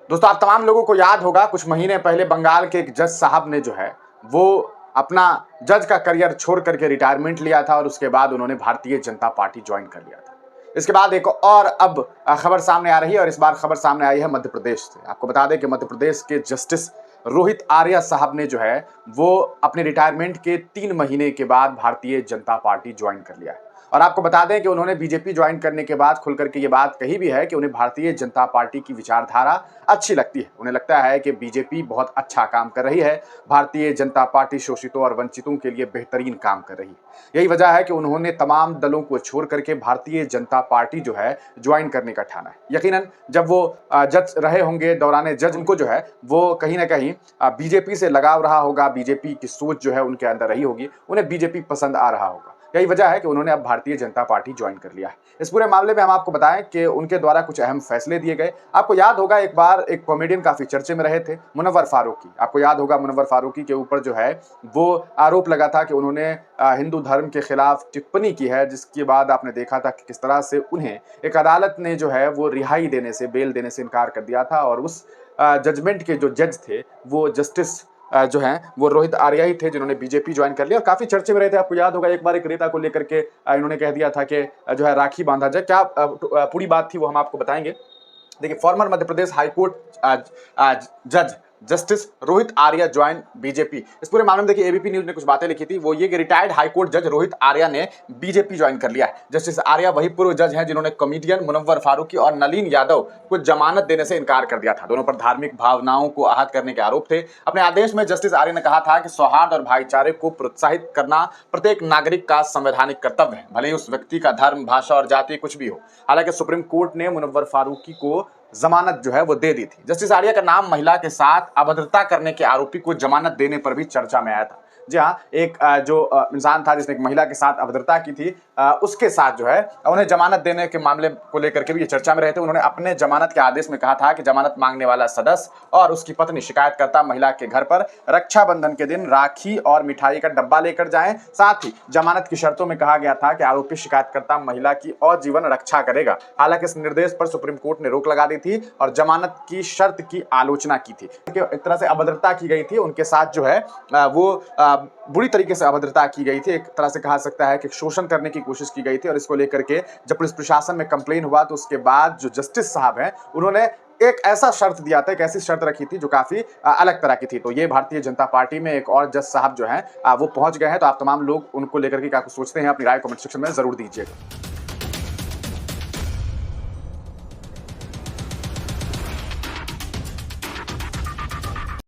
दोस्तों, आप तमाम लोगों को याद होगा कुछ महीने पहले बंगाल के एक जज साहब ने जो है वो अपना जज का करियर छोड़ करके रिटायरमेंट लिया था और उसके बाद उन्होंने भारतीय जनता पार्टी ज्वाइन कर लिया था। इसके बाद एक और अब खबर सामने आ रही है और इस बार खबर सामने आई है मध्य प्रदेश से। आपको बता दें कि मध्य प्रदेश के जस्टिस रोहित आर्या साहब ने जो है वो अपने रिटायरमेंट के 3 महीने के बाद भारतीय जनता पार्टी ज्वाइन कर लिया है। और आपको बता दें कि उन्होंने बीजेपी ज्वाइन करने के बाद खुल करके ये बात कही भी है कि उन्हें भारतीय जनता पार्टी की विचारधारा अच्छी लगती है। उन्हें लगता है कि बीजेपी बहुत अच्छा काम कर रही है, भारतीय जनता पार्टी शोषितों और वंचितों के लिए बेहतरीन काम कर रही है। यही वजह है कि उन्होंने तमाम दलों को छोड़ करके भारतीय जनता पार्टी जो है ज्वाइन करने का ठाना है। यकीनन जब वो जज रहे होंगे दौरान जज, उनको जो है वो कहीं ना कहीं बीजेपी से लगाव रहा होगा, बीजेपी की सोच जो है उनके अंदर रही होगी, उन्हें बीजेपी पसंद आ रहा होगा। यही वजह है कि उन्होंने अब भारतीय जनता पार्टी ज्वाइन कर लिया है। इस पूरे मामले में हम आपको बताएं कि उनके द्वारा कुछ अहम फैसले दिए गए। आपको याद होगा एक बार एक कॉमेडियन काफी चर्चे में रहे थे, मुनव्वर फारूकी। आपको याद होगा मुनव्वर फारूकी के ऊपर जो है वो आरोप लगा था कि उन्होंने हिंदू धर्म के खिलाफ टिप्पणी की है, जिसके बाद आपने देखा था कि किस तरह से उन्हें एक अदालत ने जो है वो रिहाई देने से, बेल देने से इनकार कर दिया था। और उस जजमेंट के जो जज थे वो जस्टिस जो हैं वो रोहित आर्या ही थे, जिन्होंने बीजेपी ज्वाइन कर लिया और काफी चर्चे में रहे थे। आपको याद होगा एक बार एक नेता को लेकर के इन्होंने कह दिया था कि जो है राखी बांधा जाए। क्या पूरी बात थी वो हम आपको बताएंगे। देखिए, फॉर्मर मध्य प्रदेश हाईकोर्ट जज justice Rohit Arya join BJP. इस पूरे मामले में देखिए एबीपी न्यूज ने कुछ बातें लिखी थी, वो ये कि रिटायर्ड हाईकोर्ट जज रोहित आर्या ने बीजेपी ज्वाइन कर लिया है। जस्टिस आर्या वही पूर्व जज हैं जिन्होंने कॉमेडियन मुनव्वर फारूकी और नलीन यादव को जमानत देने से इनकार कर दिया था। दोनों पर धार्मिक भावनाओं को आहत करने के आरोप थे। अपने आदेश में जस्टिस आर्या ने कहा था कि सौहार्द और भाईचारे को प्रोत्साहित करना प्रत्येक नागरिक का संवैधानिक कर्तव्य है, भले ही उस व्यक्ति का धर्म, भाषा और जाति कुछ भी हो। हालांकि सुप्रीम कोर्ट ने मुनव्वर फारूकी को जमानत जो है वो दे दी थी। जस्टिस आर्या का नाम महिला के साथ अभद्रता करने के आरोपी को जमानत देने पर भी चर्चा में आया था। जी हाँ, एक जो इंसान था जिसने एक महिला के साथ अभद्रता की थी, उसके साथ जो है उन्हें जमानत देने के मामले को लेकर के भी ये चर्चा में रहे थे। उन्होंने अपने जमानत के आदेश में कहा था कि जमानत मांगने वाला सदस्य और उसकी पत्नी शिकायतकर्ता महिला के घर पर रक्षाबंधन के दिन राखी और मिठाई का डब्बा लेकर जाएं। साथ ही जमानत की शर्तों में कहा गया था कि आरोपी शिकायतकर्ता महिला की और जीवन रक्षा करेगा। हालांकि इस निर्देश पर सुप्रीम कोर्ट ने रोक लगा दी थी और जमानत की शर्त की आलोचना की थी। एक तरह से अभद्रता की गई थी उनके साथ, जो है वो बुरी तरीके से अभद्रता की गई थी। एक तरह से कहा सकता है कि शोषण करने की कोशिश की गई थी। और इसको लेकर के जब पुलिस प्रशासन में कंप्लेन हुआ तो उसके बाद जो जस्टिस साहब हैं उन्होंने एक ऐसा शर्त दिया था, एक ऐसी शर्त रखी थी जो काफी अलग तरह की थी। तो ये भारतीय जनता पार्टी में एक और जज साहब जो हैं वो पहुंच गए हैं। तो आप तमाम लोग उनको लेकर के क्या कुछ सोचते हैं, अपनी राय कमेंट सेक्शन में जरूर दीजिएगा।